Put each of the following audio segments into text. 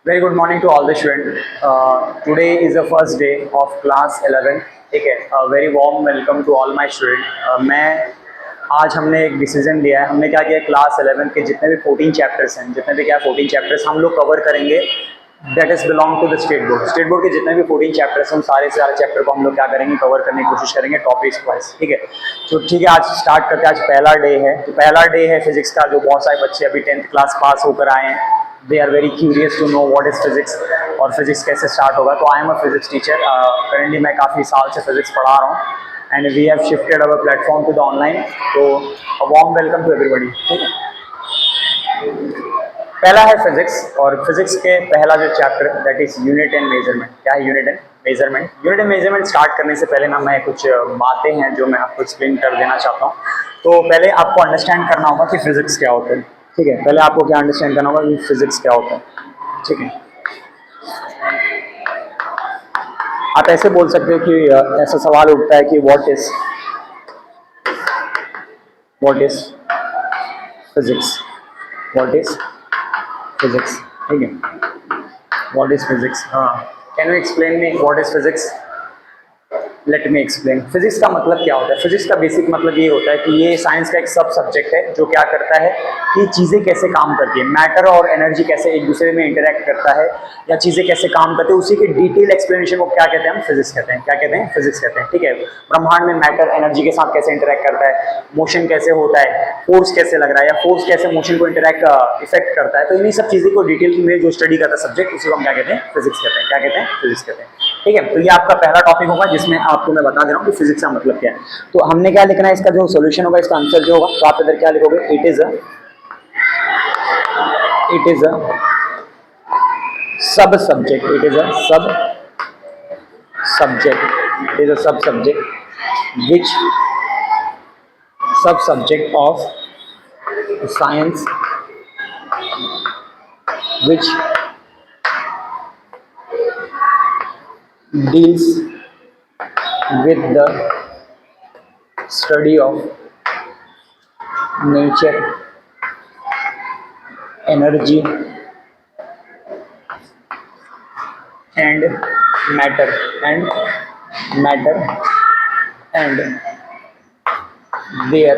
Very good morning to all the students. Today is the first day of class 11. ठीक है, very warm welcome to all my student. मैं आज हमने एक decision लिया है। हमने क्या किया, क्लास 11 के जितने भी 14 चैप्टर्स हैं, जितने भी क्या 14 चैप्टर्स हम लोग कवर करेंगे, that is belong to the state board. State board के जितने भी 14 चैप्टर्स हैं, उन सारे से सारे चैप्टर को हम लोग क्या करेंगे, कवर करने की कोशिश करेंगे टॉपिक्स वाइज। ठीक है, तो ठीक है, आज स्टार्ट करते हैं। आज पहला डे है, तो पहला डे है फिजिक्स का। जो बहुत सारे बच्चे अभी 10th क्लास पास होकर आए हैं, they are very curious to know what is physics और फिजिक्स कैसे स्टार्ट होगा। तो I am a physics teacher. Currently मैं काफ़ी साल से फिजिक्स पढ़ा रहा हूँ and we have shifted our platform to the online. तो a warm welcome to everybody. ठीक है, पहला है फिजिक्स, और फिजिक्स के पहला जो chapter that is unit and measurement. क्या है unit and measurement? Unit and measurement start करने से पहले ना मैं कुछ बातें हैं जो मैं आपको एक्सप्लेन कर देना चाहता हूँ। तो पहले आपको अंडरस्टैंड करना होगा कि फिजिक्स क्या होता है। ठीक है, पहले आपको क्या अंडरस्टैंड करना होगा कि फिजिक्स क्या होता है। ठीक है, आप ऐसे बोल सकते हो कि ऐसा सवाल उठता है कि what is physics, what is physics. ठीक है, व्हाट इज फिजिक्स। हाँ, can you explain me what is physics? Let me explain. Physics का मतलब क्या होता है? फिजिक्स का बेसिक मतलब ये होता है कि ये साइंस का एक सब सब्जेक्ट है जो क्या करता है कि चीज़ें कैसे काम करती है, मैटर और एनर्जी कैसे एक दूसरे में इंटरेक्ट करता है, या चीज़ें कैसे काम करती है, उसी के डिटेल एक्सप्लेनेशन को क्या कहते हैं, हम फिजिक्स कहते हैं। क्या कहते हैं? फिजिक्स कहते हैं। ठीक है, ब्रह्मांड में मैटर एनर्जी के साथ कैसे इंटरेक्ट करता है, मोशन कैसे होता है, फोर्स कैसे लग रहा है, या फोर्स कैसे मोशन को इंटरेक्ट इफेक्ट करता है। तो इन्हीं सब चीज़ों को डिटेल में जो स्टडी करता है सब्जेक्ट, उसी को हम क्या कहते हैं? फिजिक्स कहते हैं। क्या कहते हैं? फिजिक्स कहते हैं। ठीक है, तो ये आपका पहला टॉपिक होगा जिसमें आपको मैं बता दे रहा हूँ कि फिजिक्स का मतलब क्या है। तो हमने क्या लिखना है, इसका जो सॉल्यूशन होगा, इसका आंसर जो होगा, तो आप इधर क्या लिखोगे, it is a sub subject, it is a sub subject, it is a sub subject which सब subject of science which deals with the study of nature, energy and matter and matter and their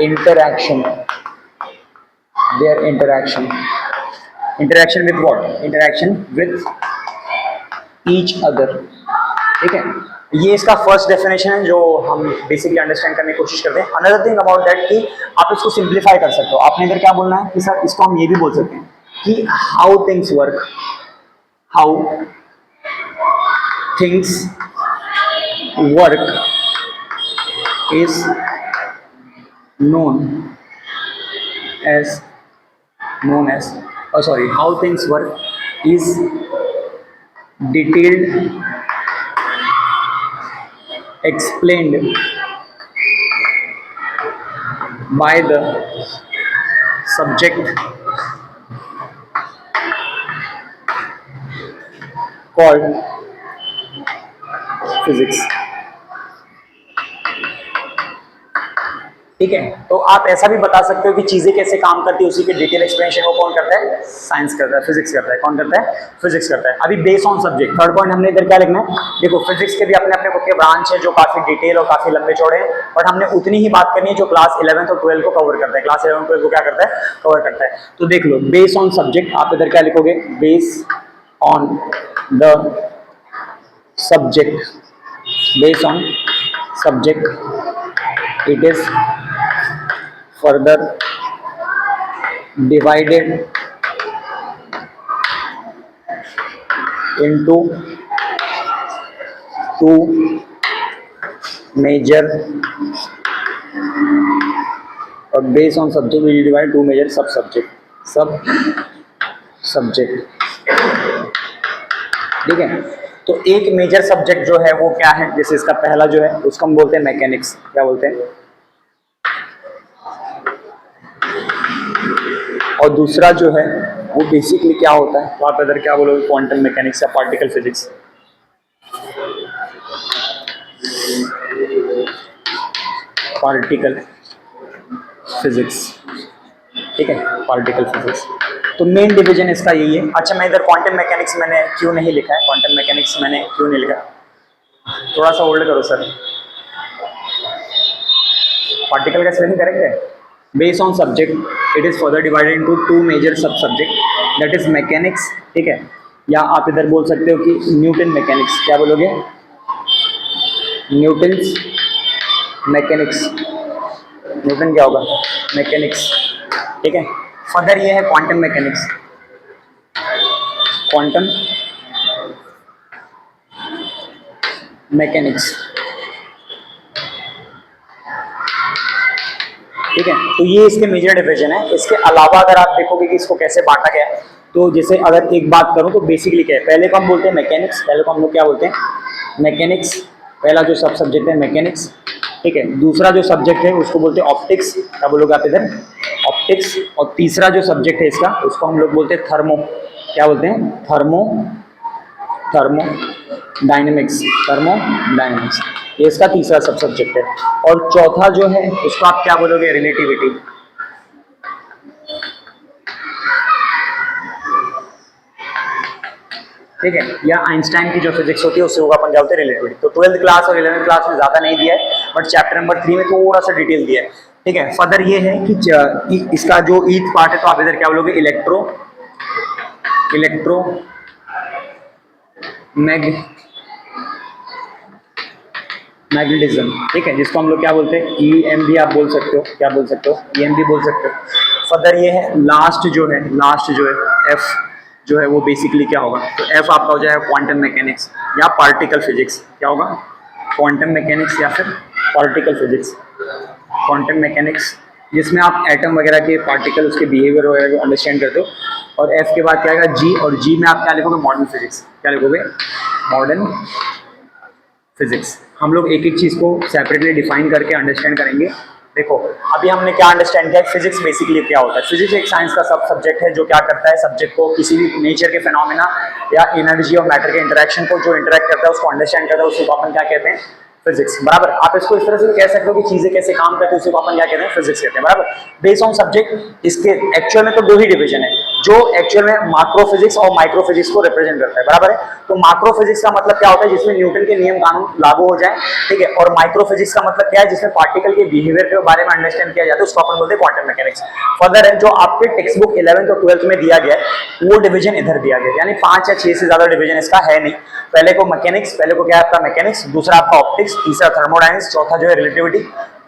interaction, their interaction with what? Interaction with each other। ठीक है, ये इसका first definition है जो हम basically understand करने की कोशिश करते हैं। अनदर थिंग अबाउट दैट कि आप इसको सिंप्लीफाई कर सकते हो। आपने इधर क्या बोलना है कि सर इसको हम ये भी बोल सकते हैं कि how things work, how things work is known as how things work is detailed explained by the subject called physics। ठीक है, तो आप ऐसा भी बता सकते हो कि चीजें कैसे काम करती है, उसी के डिटेल एक्सप्लेनेशन को कौन करता है? साइंस करता है, फिजिक्स करता है। कौन करता है? फिजिक्स करता है। अभी base on subject, third point हमने इधर क्या लिखना है, देखो फिजिक्स के भी अपने अपने खुद के ब्रांच है जो काफी डिटेल और काफी लंबे चौड़े हैं, बट हमने उतनी ही बात करनी है जो क्लास 11 और 12 को कवर करता है। क्लास 11 12 को क्या करता है? कवर करता है। तो देख लो, बेस ऑन सब्जेक्ट, आप इधर क्या लिखोगे, base on the subject, base on subject it is further divided into two major, or based on subject we divide two major sub subject। ठीक है, तो एक मेजर सब्जेक्ट जो है वो क्या है, जैसे इसका पहला जो है उसको हम बोलते हैं मैकेनिक्स। क्या बोलते हैं? और दूसरा जो है वो बेसिकली क्या होता है, तो आप इधर क्या बोलोगे, क्वांटम मैकेनिक्स या पार्टिकल फिजिक्स। पार्टिकल फिजिक्स, ठीक है, पार्टिकल फिजिक्स। तो मेन डिवीजन इसका यही है। अच्छा, मैं इधर क्वांटम मैकेनिक्स मैंने क्यों नहीं लिखा है, क्वांटम मैकेनिक्स मैंने क्यों नहीं लिखा, थोड़ा सा होल्ड करो सर। पार्टिकल का स्पेलिंग करेक्ट है। Based on subject it is further divided into two major sub subject, that is mechanics, ठीक है, या आप इधर बोल सकते हो कि न्यूटन मैकेनिक्स। क्या बोलोगे? Newton's mechanics. न्यूटन क्या होगा? मैकेनिक्स, ठीक है। फर्दर ये है क्वांटम मैकेनिक्स, क्वांटम मैकेनिक्स, ठीक है। तो ये इसके मेजर डिवीजन है। इसके अलावा अगर आप देखोगे कि इसको कैसे बांटा गया है, तो जैसे अगर एक बात करूं तो बेसिकली क्या है, पहले को हम बोलते हैं मैकेनिक्स, पहले को हम लोग क्या बोलते हैं? मैकेनिक्स। पहला जो सब सब्जेक्ट है मैकेनिक्स, ठीक है। दूसरा जो सब्जेक्ट है उसको बोलते हैं ऑप्टिक्स। क्या बोलोगे आप इधर? ऑप्टिक्स। और तीसरा जो सब्जेक्ट है इसका, उसको हम लोग बोलते हैं थर्मो। क्या बोलते हैं? Thermo dynamics, thermo dynamics. ये इसका तीसरा सब सब्जेक्ट है। और चौथा जो है उसको आप क्या बोलोगे? रिलेटिविटी। ठीक है, या आइंस्टाइन की जो फिजिक्स होती है उससे होगा अपन क्या बोलते हैं? रिलेटिविटी। तो 12th क्लास और 11th क्लास में ज्यादा नहीं दिया है, बट चैप्टर नंबर 3 में थोड़ा सा डिटेल दिया है, ठीक है। फर्दर ये है कि इसका जो ईथ पार्ट है, तो आप इधर क्या बोलोगे? इलेक्ट्रो मैग्नेटिज्म, ठीक है, जिसको हम लोग क्या बोलते हैं? EM भी आप बोल सकते हो। क्या बोल सकते हो? EM भी बोल सकते हो। फर्दर ये है लास्ट जो है F जो है वो बेसिकली क्या होगा? तो F आपका हो जाएगा क्वांटम मैकेनिक्स या पार्टिकल फिजिक्स। क्या होगा? क्वांटम मैकेनिक्स या फिर पार्टिकल फिजिक्स। क्वांटम मैकेनिक्स जिसमें आप एटम वगैरह के पार्टिकल, उसके बिहेवियर वगैरह को अंडरस्टैंड करते हो। और F के बाद क्या आएगा? G, और G में आप क्या लिखोगे? Modern physics. क्या लिखोगे? Modern physics. हम लोग एक एक चीज को सेपरेटली डिफाइन करके अंडरस्टैंड करेंगे। देखो, अभी हमने क्या अंडरस्टैंड किया? फिजिक्स बेसिकली क्या होता है? फिजिक्स एक साइंस का सब सब्जेक्ट है जो क्या करता है? सब्जेक्ट को, किसी भी नेचर के फिनोमेना या एनर्जी और मैटर के इंटरेक्शन को जो इंटरेक्ट करता है उसको अंडरस्टैंड करता है, उसको अपन क्या कहते हैं? फिजिक्स, बराबर। आप इसको इस तरह से कह सकते हो कि चीजें कैसे काम करती है, उसी को अपन क्या कहते हैं? फिजिक्स कहते हैं, बराबर। बेस्ड ऑन सब्जेक्ट इसके एक्चुअल में तो दो ही डिवीजन है, जो एक्चुअल में माक्रो फिजिक्स और माइक्रो फिजिक्स को रिप्रेजेंट करता है, बराबर है। तो माक्रो फिजिक्स का मतलब क्या होता है? जिसमें न्यूटन के नियम कानून लागू हो जाए, ठीक है। और माइक्रो फिजिक्स का मतलब क्या है? जिसमें पार्टिकल के बिहेवियर के बारे में अंडरस्टैंड किया जाता है, उसको अपन बोलते हैं क्वांटम मैकेनिक्स। फर्दर है जो आपके टेक्स्ट बुक 11th और 12th में दिया गया है, वो डिवीजन इधर दिया गया है, यानी 5 या 6 से ज्यादा डिवीजन इसका है नहीं। पहले को मैकेनिक्स, पहले को क्या है आपका? मैकेनिक्स, दूसरा आपका ऑप्टिक्स, तीसरा थर्मोडायनेमिक्स, चौथा जो है रिलेटिविटी,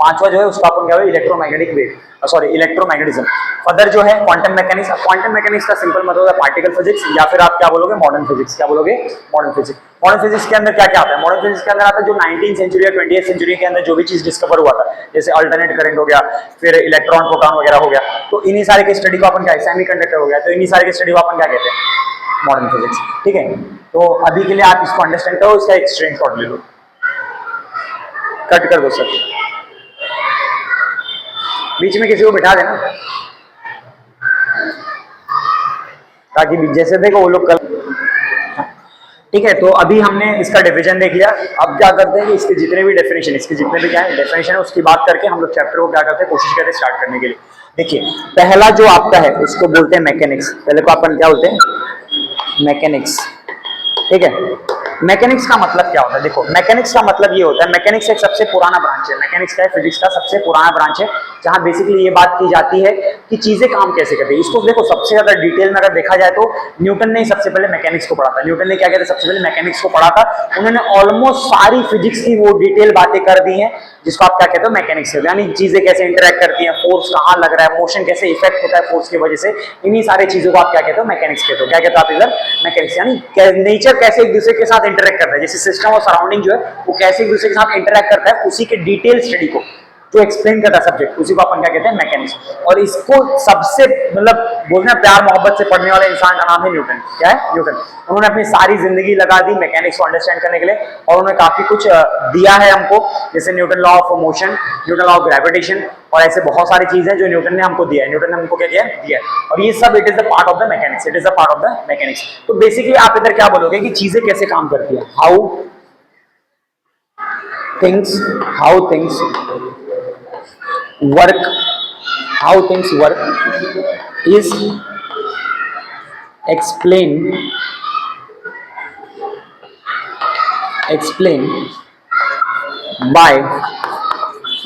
पांचवा जो है उसका अपन क्या है? Electromagnetic wave, sorry electromagnetism. Further जो है क्वांटम मैकेनिक्स। क्वांटम मैकेनिक्स का सिंपल मतलब है पार्टिकल फिजिक्स, या फिर आप क्या बोलोगे? Modern physics. क्या बोलोगे? Modern physics. मॉडर्न फिजिक्स के अंदर क्या क्या आता है? मॉडर्न फिजिक्स के अंदर आता है जो 19th सेंचुरी या 20th सेंचुरी के अंदर जो भी चीज डिस्कवर हुआ था, जैसे अल्टरनेट करंट हो गया, फिर इलेक्ट्रॉन प्रोटॉन वगैरह हो गया, तो इन्हीं सारे के स्टडी को अपन क्या है? सेमीकंडक्टर हो गया, तो इन्हीं सारे के स्टडी को अपन क्या कहते हैं? मॉडर्न फिजिक्स, ठीक है। तो अभी के लिए आप इसको अंडरस्टैंड करो, इसका एक स्क्रीनशॉट ले लो, कट कर दो सर, बीच में किसी को बिठा देना, ताकि जैसे देखो वो लोग कल, ठीक है। तो अभी हमने इसका डिवीजन देख लिया। अब क्या करते हैं कि इसके जितने भी डेफिनेशन, इसके जितने भी क्या है डेफिनेशन है, उसकी बात करके हम लोग चैप्टर को क्या करते हैं? कोशिश करते हैं स्टार्ट करने के लिए। देखिए, पहला जो आपका है उसको बोलते हैं मैकेनिक्स। पहले को अपन क्या बोलते हैं? मैकेनिक्स, ठीक है। मैकेनिक्स का मतलब क्या होता है? देखो, मैकेनिक्स का मतलब ये होता है, मैकेनिक्स एक सबसे पुराना ब्रांच है। मैकेनिक्स का है फिजिक्स का सबसे पुराना ब्रांच है, जहां बेसिकली ये बात की जाती है कि चीजें काम कैसे करती है। इसको देखो सबसे ज्यादा डिटेल में अगर देखा जाए तो न्यूटन ने सबसे पहले मैकेनिक्स को पढ़ा था। न्यूटन ने क्या कहते हैं? सबसे पहले मैकेनिक्स को पढ़ा था। उन्होंने ऑलमोस्ट सारी फिजिक्स की वो डिटेल बातें कर दी हैं, जिसको आप क्या कहते हो? मैकेनिक्स, यानी चीजें कैसे इंटरेक्ट करती हैं, फोर्स कहाँ लग रहा है, मोशन कैसे इफेक्ट होता है फोर्स की वजह से, इन्हीं सारी चीजों को आप क्या कहते हो? मैकेनिक्स कहते हो। क्या कहते हो आप इधर? मैकेनिक्स, यानी नेचर कैसे एक दूसरे के साथ इंटरेक्ट करता है, जैसे सिस्टम और सराउंडिंग जो है वो कैसे एक दूसरे के साथ इंटरेक्ट करता है, उसी के डिटेल स्टडी को जो एक्सप्लेन करता है सब्जेक्ट, उसी को अपन क्या कहते हैं? मैकेनिक्स। और इसको सबसे मतलब बोलते हैं प्यार मोहब्बत से पढ़ने वाले इंसान का नाम है न्यूटन। क्या है? न्यूटन। उन्होंने अपनी सारी जिंदगी लगा दी मैकेनिक्स को अंडरस्टैंड करने के लिए, और उन्होंने काफी कुछ दिया है हमको, जैसे Newton law of motion, Newton law of gravitation, और ऐसे बहुत सारी चीजें जो न्यूटन ने हमको दिया है। न्यूटन ने हमको क्या दिया है? और ये सब it is the part of the mechanics, it is the part of the mechanics. तो बेसिकली आप इधर क्या बोलोगे कि चीजें कैसे काम करती है? How things work, how things work is explain by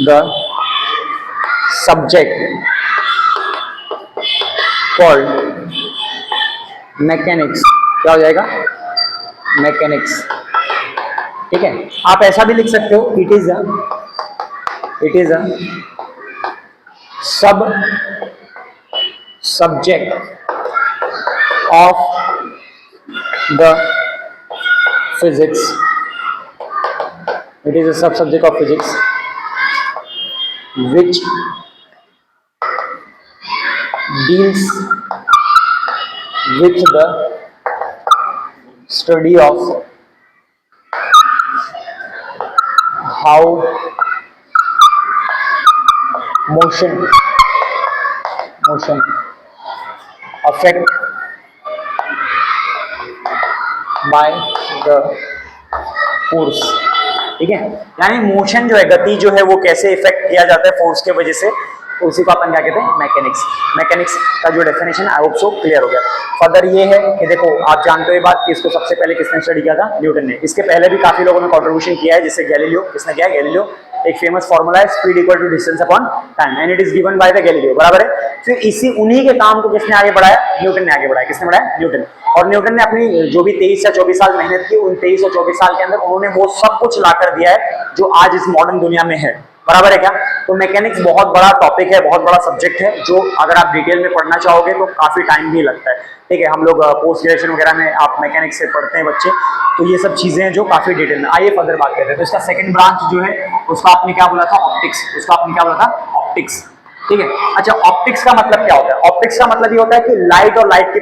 the subject called mechanics. क्या हो जाएगा? मैकेनिक्स। ठीक है, आप ऐसा भी लिख सकते हो, it is a sub subject of the physics. It is a sub subject of physics which deals with the study of how motion affect by the force। ठीक है, यानी मोशन जो है, गति जो है, वो कैसे इफेक्ट किया जाता है फोर्स के वजह से, तो उसी को अपन क्या कहते हैं? मैकेनिक्स। मैकेनिक्स का जो definition I hope so clear हो गया। फर्दर ये है कि देखो, आप जानते हो ये बात कि इसको सबसे पहले किसने स्टडी किया था? न्यूटन ने। इसके पहले भी काफी लोगों ने कंट्रीब्यूशन किया है, जैसे गैलीलियो। किसने किया? गैलीलियो। एक फेमस फॉर्मूला है, speed equal to distance upon time, and it is given by the Galileo, बराबर है। फिर इसी उन्हीं के काम को किसने आगे बढ़ाया? न्यूटन ने आगे बढ़ाया। किसने बढ़ाया? न्यूटन। और न्यूटन ने अपनी जो भी 23 या 24 साल मेहनत की, उन 23 और 24 साल के अंदर उन्होंने वो सब कुछ ला कर दिया है जो आज इस मॉडर्न दुनिया में है, बराबर है क्या? तो मैकेनिक्स बहुत बड़ा टॉपिक है, बहुत बड़ा सब्जेक्ट है, जो अगर आप डिटेल में पढ़ना चाहोगे तो काफी टाइम भी लगता है। ठीक है, हम लोग पोस्ट ग्रेजुएशन वगैरह में आप मैकेनिक्स से पढ़ते हैं बच्चे, तो ये सब चीजें हैं जो काफी डिटेल में। आइए फर्दर बात करते हैं। तो इसका सेकंड ब्रांच जो है, उसका आपने क्या बोला था? ऑप्टिक्स। उसका आपने क्या बोला था? ऑप्टिक्स। ठीक है, अच्छा, ऑप्टिक्स का मतलब क्या होता है? ऑप्टिक्स का मतलब ये होता है कि लाइट और लाइट की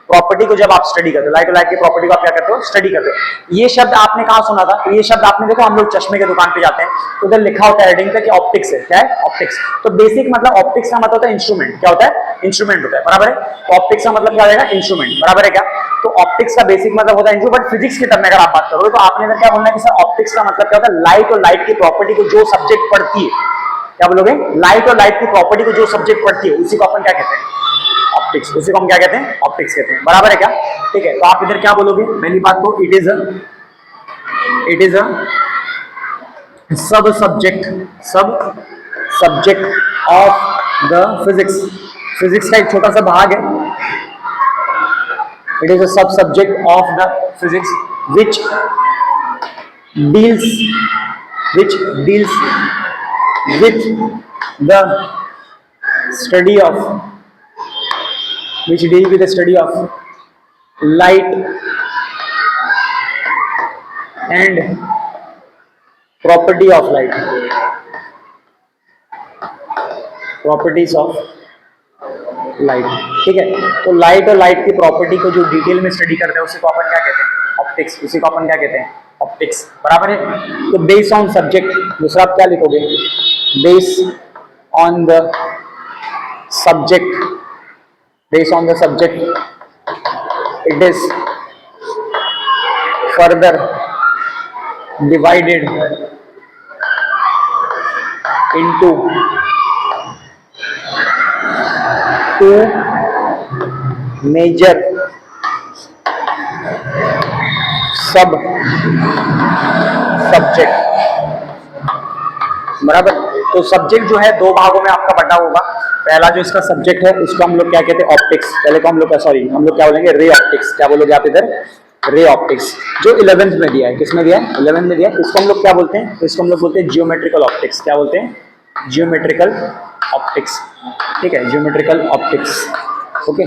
प्रॉपर्टी को जब आप स्टडी करते हो, लाइट और लाइट की प्रॉपर्टी को आप क्या करते हो? स्टडी करते हो। ये शब्द आपने कहां सुना था? तो ये शब्द आपने, देखो हम लोग चश्मे की दुकान पे जाते हैं तो उधर लिखा होता है हेडिंग पे कि ऑप्टिक्स है। क्या है? ऑप्टिक्स। तो बेसिक मतलब ऑप्टिक्स का मतलब होता है इंस्ट्रूमेंट। क्या होता है? इंस्ट्रूमेंट होता है, बराबर है। तो ऑप्टिक्स का मतलब क्या हो जाएगा? इंस्ट्रूमेंट, बराबर है क्या? तो ऑप्टिक्स का बेसिक मतलब होता है इंस्ट्रूमेंट। बट फिजिक्स की टर्म में अगर आप बात करोगे तो आपने इधर क्या बोलना है कि सर ऑप्टिक्स का मतलब क्या होता है? लाइट और लाइट की प्रॉपर्टी को जो सब्जेक्ट पढ़ती है, क्या बोलोगे? लाइट और लाइट की प्रॉपर्टी को जो सब्जेक्ट पढ़ती है, उसी को अपन क्या कहते हैं? ऑप्टिक्स। उसी को हम क्या कहते हैं? ऑप्टिक्स कहते हैं, बराबर है क्या? ठीक है, तो आप इधर क्या बोलोगे? पहली बात तो it is a sub subject of the physics. Physics का एक छोटा सा भाग है। It is a sub subject of the physics which deals with the study of light and properties of light। ठीक है, तो लाइट और लाइट की प्रॉपर्टी को जो डिटेल में स्टडी करते हैं उसी को अपन क्या कहते हैं? ऑप्टिक्स। उसी को अपन क्या कहते हैं? ऑप्टिक्स, बराबर है। तो बेस्ड ऑन सब्जेक्ट, दूसरा आप क्या लिखोगे? based on the subject it is further divided into two major सब सब्जेक्ट, बराबर। तो सब्जेक्ट जो है दो भागों में आपका बटा होगा। पहला जो इसका सब्जेक्ट है उसको हम लोग क्या कहते हैं? ऑप्टिक्स। पहले को हम लोग क्या बोलेंगे? Ray optics. क्या बोलोगे आप इधर? रे ऑप्टिक्स, जो 11th में दिया है। किसमें दिया है? 11th में दिया है। इसको हम लोग क्या बोलते हैं? तो इसको हम लोग बोलते हैं जियोमेट्रिकल ऑप्टिक्स। क्या बोलते हैं? Geometrical optics. ठीक है, जियोमेट्रिकल ऑप्टिक्स। ओके,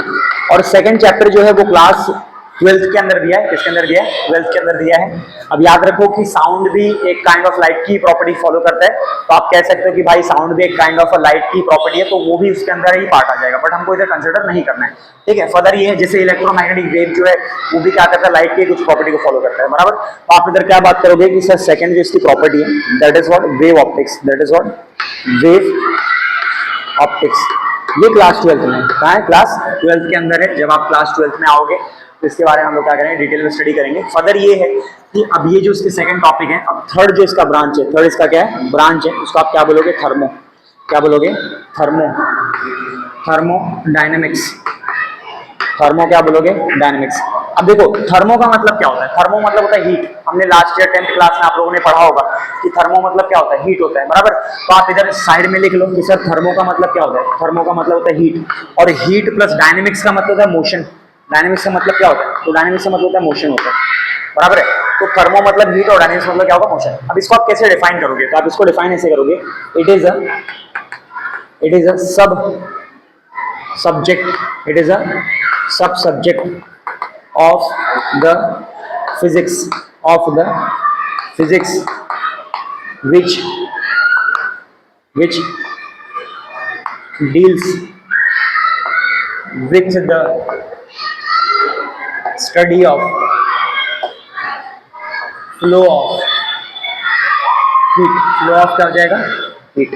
और सेकंड चैप्टर जो है वो क्लास 12th के अंदर दिया है। किसके अंदर दिया है? 12th के अंदर दिया है। अब याद रखो कि साउंड भी एक काइंड ऑफ लाइट की प्रॉपर्टी फॉलो करता है, तो आप कह सकते हो कि भाई साउंड भी एक काइंड ऑफ लाइट की प्रॉपर्टी है, तो वो भी उसके अंदर ही पार्ट आ जाएगा, बट हमको इधर कंसिडर नहीं करना है। ठीक है, फर्दर ये है जैसे इलेक्ट्रोमैग्नेटिक वेव जो है वो भी क्या करता है? लाइट की कुछ प्रॉपर्टी को फॉलो करता है, बराबर। तो आप इधर क्या बात करोगे कि सर सेकंड जो इसकी प्रॉपर्टी है that is what? Wave optics. That is what? Wave optics. ये क्लास 12th में कहाँ है? क्लास 12th के अंदर है। जब आप क्लास 12th में आओगे तो इसके बारे में हम लोग क्या करेंगे? डिटेल में स्टडी करेंगे। फर्दर ये है कि अब ये जो इसके सेकंड टॉपिक है, अब थर्ड जो इसका ब्रांच है, थर्ड इसका क्या है? ब्रांच है, उसको आप क्या बोलोगे? थर्मो। क्या बोलोगे? थर्मोडायनेमिक्स। थर्मो क्या बोलोगे, डायनेमिक्स। अब देखो थर्मो का मतलब क्या होता है, थर्मो मतलब होता है हीट। हमने लास्ट ईयर 10th क्लास में आप लोगों ने पढ़ा होगा कि थर्मो मतलब क्या होता है, हीट होता है, बराबर। तो आप इधर साइड में लिख लो कि सर थर्मो का मतलब क्या होता है, थर्मो का मतलब होता है हीट, और हीट प्लस डायनेमिक्स का मतलब होता है मोशन। डायनेमिक्स का मतलब क्या होता है, तो डायनेमिक्स का मतलब होता है मोशन होता है, बराबर है। तो थर्मो मतलब हीट और डायनेमिक्स मतलब क्या होगा, मोशन। अब इसको आप कैसे डिफाइन करोगे, तो आप इसको डिफाइन ऐसे करोगे, इट इज अ सब subject, it is a sub subject of the physics, of the physics which deals with the study of flow of heat, flow of क्या हो जाएगा, heat।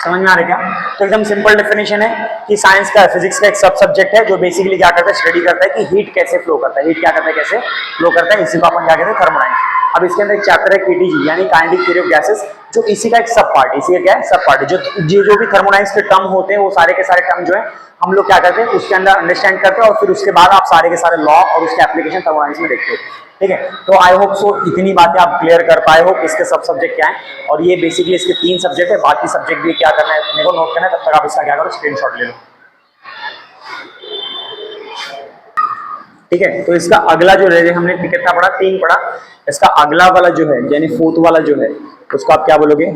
समझ में आ रहा है क्या? तो एकदम सिंपल डेफिनेशन है कि साइंस का, फिजिक्स का एक सब सब्जेक्ट है जो बेसिकली क्या करता है, स्टडी करता है कि हीट कैसे फ्लो करता है, हीट क्या करता है, कैसे फ्लो करता है, इसी को अपन क्या कहते हैं, थर्मोडायनेमिक्स। अब इसके अंदर एक चैप्टर है केटीजी यानी काइनेटिक थ्योरी ऑफ गैसेस, जो इसी का एक सब पार्ट है, इसी का क्या है, सब पार्ट है। जो भी थर्मोडायनेमिक्स के टर्म होते हैं वो सारे के सारे टर्म जो है हम लोग क्या करते हैं उसके अंदर अंडरस्टैंड करते हैं, और फिर उसके बाद आप सारे के सारे लॉ और उसके एप्लीकेशन थर्मोडायनेमिक्स में देखते हो। ठीक है, तो आई होप सो इतनी बातें आप क्लियर कर पाए हो इसके सब सब्जेक्ट क्या है, और ये बेसिकली इसके 3 सब्जेक्ट है, बाकी सब्जेक्ट भी क्या करना है अपने को नोट करना है, तब तक आप इसका क्या करो, स्क्रीनशॉट ले लो। ठीक है, तो इसका अगला जो है हमने कितना पढ़ा, 3 पढ़ा। इसका अगला वाला जो है यानी 4th वाला जो है उसको आप क्या बोलोगे,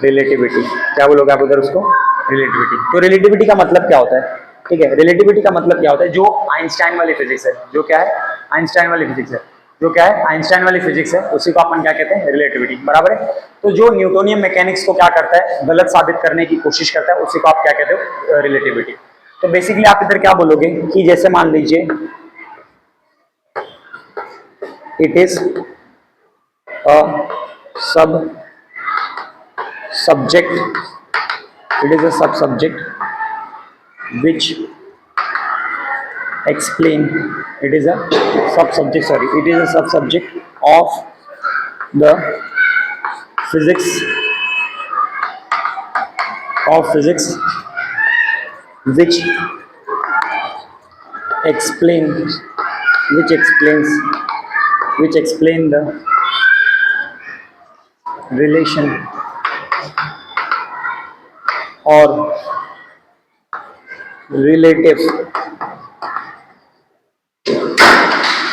रिलेटिविटी। क्या बोलोगे आप उधर उसको, रिलेटिविटी। तो रिलेटिविटी का मतलब क्या होता है, ठीक है, रिलेटिविटी का मतलब क्या होता है, जो आइंस्टाइन वाली फिजिक्स है, जो क्या है, आइंस्टाइन वाली फिजिक्स है, जो क्या है, आइंस्टाइन वाली फिजिक्स है, उसी को अपन क्या कहते हैं, रिलेटिविटी, बराबर है। तो जो न्यूटोनियन मैकेनिक्स को क्या करता है, गलत साबित करने की कोशिश करता है, उसी को आप क्या कहते हो, रिलेटिविटी। तो बेसिकली आप इधर क्या बोलोगे कि जैसे मान लीजिए इट इज अ सब subject, it is a sub subject which explain, it is a sub subject, sorry, it is a sub subject of the physics, of physics which explain, which explains, which explain the relation or relative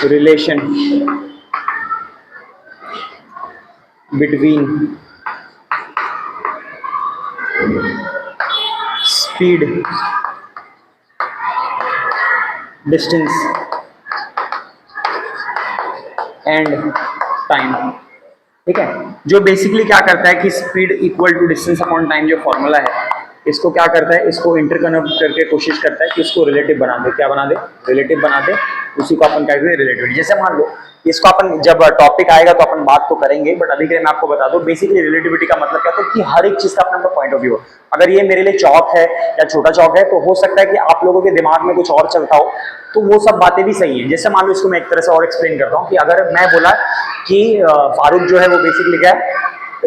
relation between speed, distance and time। ठीक है, जो basically क्या करता है कि speed equal to distance upon time जो formula है, इसको क्या करता है, इसको इंटरकनेक्ट करके कोशिश करता है कि उसको रिलेटिव बना दे, क्या बना दे, रिलेटिव बना दे, उसी को अपन क्या कहते हैं, रिलेटिविटी। जैसे मान लो इसको अपन जब टॉपिक आएगा तो अपन बात तो करेंगे, बट अभी के लिए मैं आपको बता दूं बेसिकली रिलेटिविटी का मतलब क्या होता है कि हर एक चीज का अपना पॉइंट ऑफ व्यू है। अगर ये मेरे लिए चौक है या छोटा चौक है तो हो सकता है कि आप लोगों के दिमाग में कुछ और चलता हो, तो वो सब बातें भी सही है। जैसे मान लो इसको मैं एक तरह से और एक्सप्लेन करता हूँ कि अगर मैं बोला कि फारूक जो है वो बेसिकली क्या है,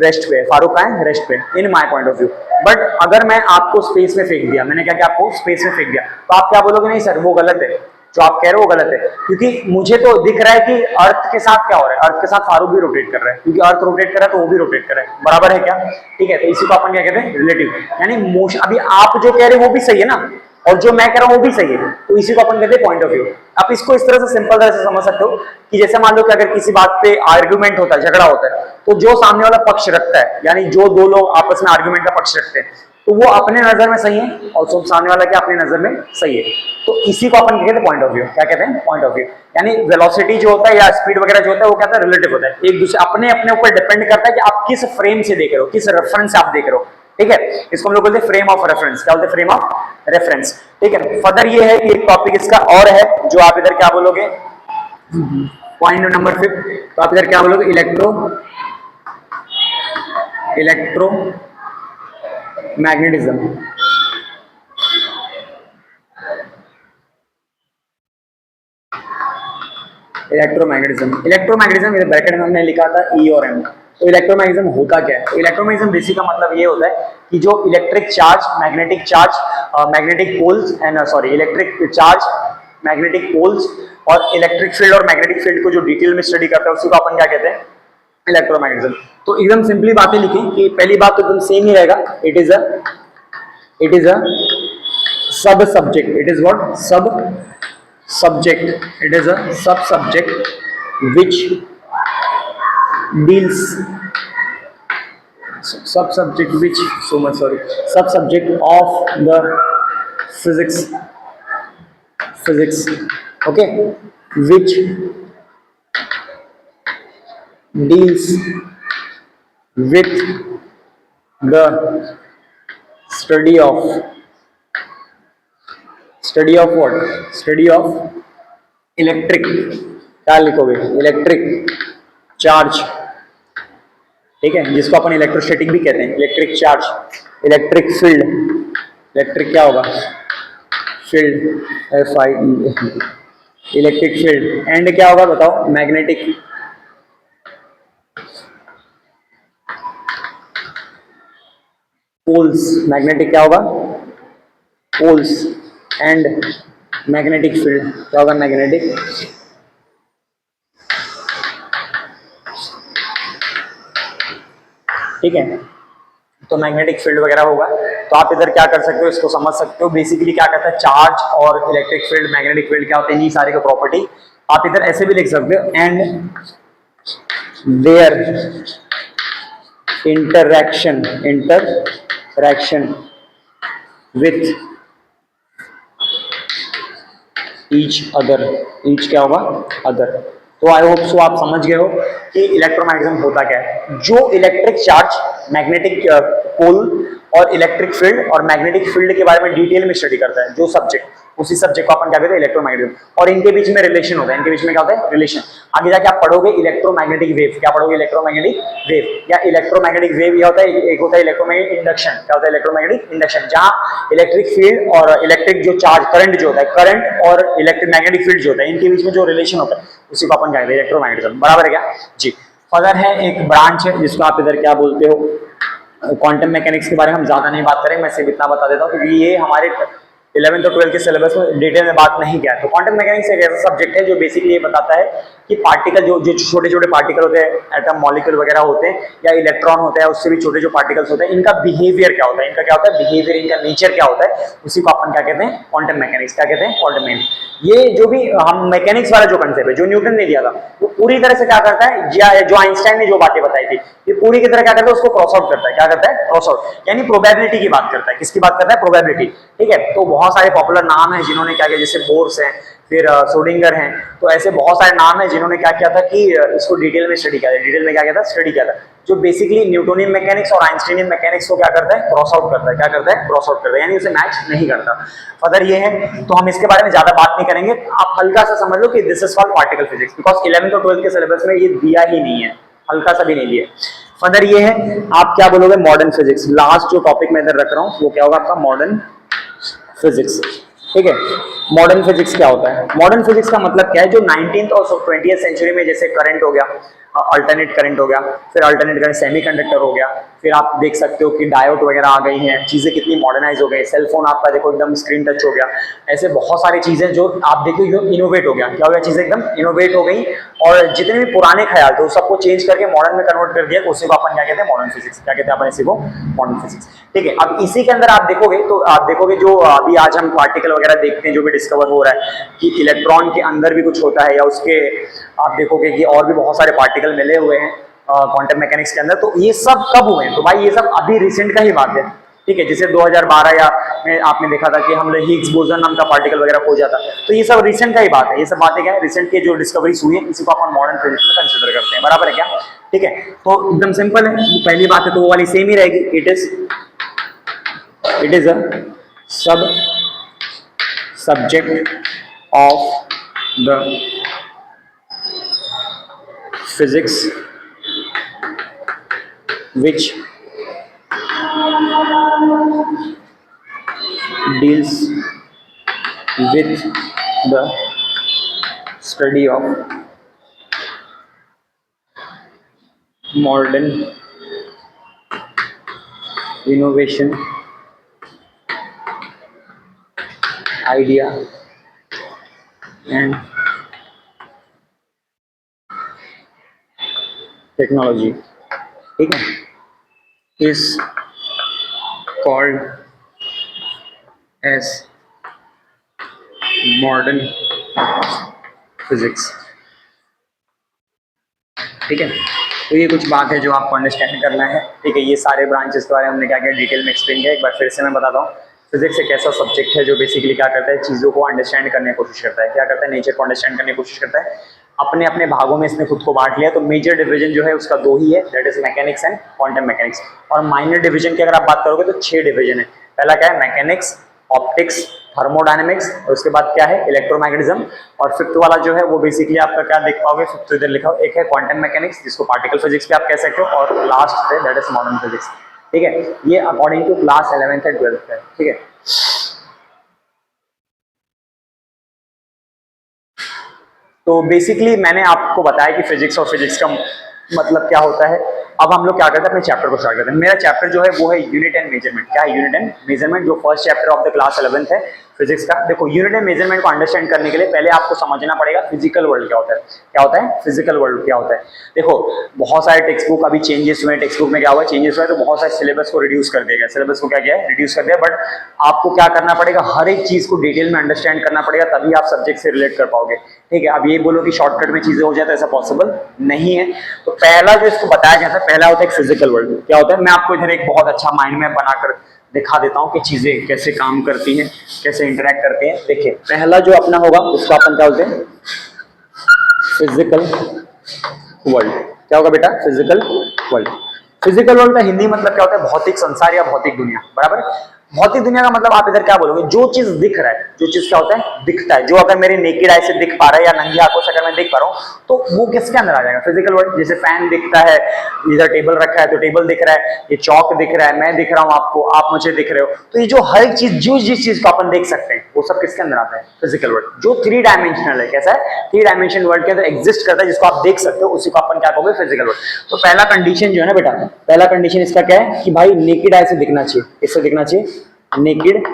रेस्ट पे, फारूक का है रेस्ट पे, in my point of view. But अगर मैं आपको स्पेस में फेंक दिया, मैंने क्या किया, आपको स्पेस में फेंक दिया, तो आप क्या बोलोगे, नहीं सर वो गलत है, जो आप कह रहे हो वो गलत है, क्योंकि मुझे तो दिख रहा है कि अर्थ के साथ क्या हो रहा है, अर्थ के साथ फारूक भी रोटेट कर रहा है, क्योंकि अर्थ रोटेट कर रहा है तो वो भी रोटेट कर रहा है, बराबर है क्या। ठीक है, तो इसी को अपन क्या कहते हैं, रिलेटिव, यानी मोशन। अभी आप जो कह रहे हो वो भी सही है ना, और जो मैं कह रहा हूं वो भी सही है, तो इसी को अपन कहते हैं पॉइंट ऑफ व्यू। आप इसको इस तरह से सिंपल तरह से समझ सकते हो कि जैसे मान लो कि अगर किसी बात पे आर्गुमेंट होता है, झगड़ा होता है, तो जो सामने वाला पक्ष रखता है, यानी जो दो लोग आपस में आर्गुमेंट का पक्ष रखते हैं, तो वो अपने नजर में सही है और सब सामने वाला क्या अपने नजर में सही है, तो इसी को अपन कहते हैं पॉइंट ऑफ व्यू। क्या कहते हैं, पॉइंट ऑफ व्यू। यानी वेलोसिटी जो होता है या स्पीड वगैरह जो होता है वो क्या होता है, रिलेटिव होता है, एक दूसरे अपने अपने ऊपर डिपेंड करता है कि आप किस फ्रेम से देख रहे हो, किस रेफरेंस से आप देख रहे हो। ठीक है, इसको हम लोग बोलते हैं फ्रेम ऑफ रेफरेंस। क्या बोलते हैं, फ्रेम ऑफ रेफरेंस। ठीक है, फर्दर ये है कि एक टॉपिक इसका और है जो आप इधर क्या बोलोगे, पॉइंट नंबर 5, तो आप इधर क्या बोलोगे, इलेक्ट्रो मैग्नेटिज्म। इलेक्ट्रोमैग्नेटिज्म ब्रैकेट में हमने लिखा था ई और एम। तो इलेक्ट्रोमैग्नेटिज्म होता क्या है, इलेक्ट्रोमैग्नेटिज्म बेसिक का मतलब ये होता है कि जो electric charge, magnetic poles and sorry electric charge, magnetic poles और इलेक्ट्रिक फील्ड और मैग्नेटिक फील्ड को जो डिटेल में स्टडी करता है उसी को अपन क्या कहते हैं, इलेक्ट्रोमैग्नेटिज्म। तो एकदम सिंपली बातें लिखी कि पहली बात तो एकदम सेम ही रहेगा, it is a sub subject, it is what, सब subject, it is a sub subject which deals subject which so much sorry subject of the physics okay, which deals with the study of what, study of electric, क्या लिखोगे, electric charge, ठीक है, जिसको अपन electrostatic भी कहते हैं, electric charge, electric field, electric क्या होगा, field, FIE, electric field, and क्या होगा बताओ, मैग्नेटिक पोल्स, मैग्नेटिक क्या होगा, पोल्स, एंड मैग्नेटिक फील्ड क्या होगा, मैग्नेटिक, ठीक है। तो मैग्नेटिक फील्ड वगैरह होगा, तो आप इधर क्या कर सकते हो, इसको समझ सकते हो, बेसिकली क्या कहता है, चार्ज और इलेक्ट्रिक फील्ड, मैग्नेटिक फील्ड क्या होते हैं, इन्हीं सारे के प्रॉपर्टी। आप इधर ऐसे भी लिख सकते हो, and their interaction with each other, each क्या होगा, अदर। तो आई होप सो आप समझ गए हो कि इलेक्ट्रोमैग्नेटिज्म होता क्या है। जो इलेक्ट्रिक चार्ज, मैग्नेटिक पोल और इलेक्ट्रिक फील्ड और मैग्नेटिक फील्ड के बारे में डिटेल में स्टडी करता है जो सब्जेक्ट, उसी सब्जेक्ट को अपन क्या कहते हैं, इलेक्ट्रोमैग्नेटिज्म। और इनके बीच में रिलेशन होता है, इनके बीच में क्या होता है, रिलेशन। आगे जाके आप पढ़ोगे इलेक्ट्रोमैग्नेटिक वेव, क्या पढ़ोगे, इलेक्ट्रोमैग्नेटिक वेव, या इलेक्ट्रोमैग्नेटिक वेव यह होता है, एक होता है इलेक्ट्रोमैग्नेटिक इंडक्शन, क्या होता है, इलेक्ट्रोमैग्नेटिक इंडक्शन, जहां इलेक्ट्रिक फील्ड और इलेक्ट्रिक जो चार्ज, करंट जो होता है, करंट और इलेक्ट्रिक मैग्नेटिक फील्ड जो होता है, इनके बीच में जो रिलेशन होता है उसी को अपन कहते हैं इलेक्ट्रोमैग्नेटिज्म, बराबर है क्या जी। फर्दर है एक ब्रांच है जिसको आप इधर क्या बोलते हो, क्वांटम मैकेनिक्स के बारे में हम ज्यादा नहीं बात करें, मैं सिर्फ इतना बता देता हूँ क्योंकि ये हमारे 11th और 12th के सिलेबस में डिटेल में बात नहीं किया है। तो क्वांटम मैकेनिक्स एक ऐसा सब्जेक्ट है जो बेसिकली ये बताता है कि पार्टिकल जो छोटे छोटे पार्टिकल होते हैं, एटम, मॉलिक्यूल वगैरह होते हैं, या इलेक्ट्रॉन होता है, उससे भी छोटे जो पार्टिकल्स होते हैं, इनका बिहेवियर क्या होता है, इनका क्या होता है बिहेवियर, इनका नेचर क्या होता है, उसी को अपन क्या कहते हैं, क्वांटम मैकेनिक्स, क्या कहते हैं, क्वांटम मैकेनिक्स। ये जो भी हम मैकेनिक्स वाला जो कंसेप्ट है, जो न्यूटन ने दिया था, वो पूरी तरह से क्या करता है, जो आइंस्टाइन ने जो बातें बताई थी, ये पूरी की तरह क्या करता है, उसको क्रॉस आउट करता है, क्या करता है, क्रॉस आउट, यानी प्रोबेबिलिटी की बात करता है, किसकी बात करता है, प्रोबेबिलिटी, ठीक है। तो बहुत सारे पॉपुलर नाम है जिन्होंने क्या किया, जैसे बोर्स हैं, फिर सोडिंगर हैं, तो ऐसे बहुत सारे नाम है जिन्होंने क्या किया था कि इसको डिटेल में स्टडी किया था, डिटेल में क्या किया था, स्टडी किया था, जो बेसिकली न्यूटोनियन मैकेनिक्स और आइंस्टाइनियन मैकेनिक्स को क्या करता है, क्रॉस आउट करता है, क्या करता है, क्रॉस आउट करता है, यानी उसे मैच नहीं करता। अगर ये है तो हम इसके बारे में ज्यादा बात नहीं करेंगे, आप हल्का सा समझ लो कि this is called particle physics, because 11th और 12th के सिलेबस में ये दिया ही नहीं है, हल्का सा भी नहीं दिया। फर्दर ये है, आप क्या बोलोगे, मॉडर्न फिजिक्स, लास्ट जो टॉपिक मैं इधर रख रहा हूँ वो क्या होगा आपका, मॉडर्न फिजिक्स, ठीक है। मॉडर्न फिजिक्स क्या होता है, मॉडर्न फिजिक्स का मतलब क्या है, जो 19th और 20th सेंचुरी में जैसे करंट हो गया, अल्टरनेट करंट हो गया, फिर अल्टरनेट करंट सेमीकंडक्टर हो गया, फिर आप देख सकते हो कि डायोड वगैरह आ गई हैं, चीजें कितनी मॉडर्नाइज हो गई, सेल फोन आपका देखो एकदम स्क्रीन टच हो गया, ऐसे बहुत सारी चीजें जो आप देखो एकदम इनोवेट हो गया, क्या हो गया, चीजें एकदम इनोवेट हो गई, और जितने भी पुराने ख्याल थे उस सबको चेंज करके मॉडर्न में कन्वर्ट कर दिया, उसी को अपन क्या कहते हैं, मॉडर्न फिजिक्स, क्या कहते हैं अपन इसी को, मॉडर्न फिजिक्स, ठीक है। अब इसी के अंदर आप देखोगे तो आप देखोगे जो अभी आज हम पार्टिकल वगैरह देखते हैं, जो भी डिस्कवर हो रहा है कि इलेक्ट्रॉन के अंदर भी कुछ होता है, या उसके आप देखोगे कि और भी बहुत सारे पार्टिकल मिले हुए हैं क्वांटम मैकेनिक्स के अंदर, तो ये सब कब हुए हैं, तो भाई ये सब अभी रिसेंट का ही बात है, ठीक है। जैसे 2012 या में आपने देखा था कि हम लोग हिग्स बोसन नाम का पार्टिकल वगैरह खो जाता, तो ये सब रिसेंट का ही बात है, ये सब बातें क्या है, रिसेंट के जो डिस्कवरीज हुई है, इसी को अपन मॉडर्न फिजिक्स में कंसिडर करते हैं, बराबर है क्या, ठीक है। तो एकदम सिंपल है, पहली बात है तो वो वाली सेम ही रहेगी, it is a sub subject of the physics which deals with the study of modern innovation, idea and technology, ठीक है, is called as modern physics, ठीक है। तो ये कुछ बात है जो आपको अंडरस्टैंड करना है, ठीक है। ये सारे ब्रांचेस के बारे में हमने क्या क्या डिटेल में एक्सप्लेन किया, एक बार फिर से मैं बताता हूँ। फिजिक्स एक ऐसा सब्जेक्ट है जो बेसिकली क्या करता है, चीज़ों को अंडरस्टैंड करने की कोशिश करता है, क्या करता है, नेचर को अंडरस्टैंड करने की कोशिश करता है। अपने अपने भागों में इसने खुद को बांट लिया, तो मेजर डिवीजन जो है उसका 2 ही है, that is mechanics and quantum mechanics. और माइनर डिवीजन की अगर आप बात करोगे तो 6 डिवीजन है। पहला क्या है, मैकेनिक्स, ऑप्टिक्स, थर्मोडायनेमिक्स, और उसके बाद क्या है, इलेक्ट्रोमैग्नेटिज्म। और फिफ्थ वाला जो है वो बेसिकली आपका क्या देख पाओगे, फिफ्थ इधर लिखा हो, एक है क्वांटम मैकेनिक्स जिसको पार्टिकल फिजिक्स भी आप कह सकते हो, और लास्ट है दैट इज मॉडर्न फिजिक्स, ठीक है। ये according to class 11th and 12th है, ठीक है। तो बेसिकली मैंने आपको बताया कि फिजिक्स और फिजिक्स का मतलब क्या होता है। अब हम लोग क्या करते हैं, अपने चैप्टर को स्टार्ट करते हैं। मेरा चैप्टर जो है वो है यूनिट एंड मेजरमेंट। क्या है यूनिट एंड मेजरमेंट, जो first chapter of the class 11th है फिजिक्स का। देखो, यूनिट एंड मेजरमेंट को अंडरस्टैंड करने के लिए पहले आपको समझना पड़ेगा फिजिकल वर्ल्ड क्या होता है। क्या होता है फिजिकल वर्ल्ड, क्या होता है। देखो, बहुत सारे टेक्स्ट बुक अभी चेंजेस हुए हैं, टेक्स्ट बुक में क्या हुआ, चेंजेस हुआ है, तो बहुत सारे सिलेबस को रिड्यूस कर दिया गया। सिलेबस को क्या किया है, रिड्यूस कर दिया। बट आपको क्या करना पड़ेगा, हर एक चीज को डिटेल में अंडरस्टैंड करना पड़ेगा, तभी आप सब्जेक्ट से रिलेट कर पाओगे, ठीक है। अब ये बोलो कि शॉर्टकट में चीजें हो जाए तो ऐसा पॉसिबल नहीं है। तो पहला जो इसको बताया जाता है, पहला होता है फिजिकल वर्ल्ड। क्या होता है, मैं आपको इधर एक बहुत अच्छा माइंड मैप बनाकर दिखा देता हूं कि चीजें कैसे काम करती हैं, कैसे इंटरेक्ट करती हैं। देखिए, पहला जो अपना होगा उसको अपन क्या बोलते हैं, फिजिकल वर्ल्ड। क्या होगा बेटा, फिजिकल वर्ल्ड। फिजिकल वर्ल्ड का हिंदी मतलब क्या होता है, भौतिक संसार या भौतिक दुनिया, बराबर। भौतिक दुनिया का मतलब आप इधर क्या बोलोगे, जो चीज दिख रहा है, जो चीज क्या होता है, दिखता है, जो अगर मेरे नेकेड आई से दिख पा रहा है या नंगी आंखों से अगर मैं देख पा रहा हूं, तो वो किसके अंदर आ जाएगा, फिजिकल वर्ल्ड। जैसे फैन दिखता है, इधर टेबल रखा है तो टेबल दिख रहा है, ये चौक दिख रहा है, मैं दिख रहा हूं आपको, आप मुझे दिख रहे हो। तो ये जो हर एक चीज, जो जिस चीज को अपन देख सकते हैं, वो सब किसके अंदर आता है, फिजिकल वर्ल्ड। जो 3 डायमेंशनल है, कैसा है, 3 डायमेंशन वर्ल्ड के अंदर एग्जिस्ट करता है, जिसको आप देख सकते हो, उसी को अपन क्या कहोगे, फिजिकल वर्ल्ड। तो पहला कंडीशन जो है ना बेटा, पहला कंडीशन इसका क्या है कि भाई नेकेड आई से दिखना चाहिए। इससे दिखना चाहिए, नेकेड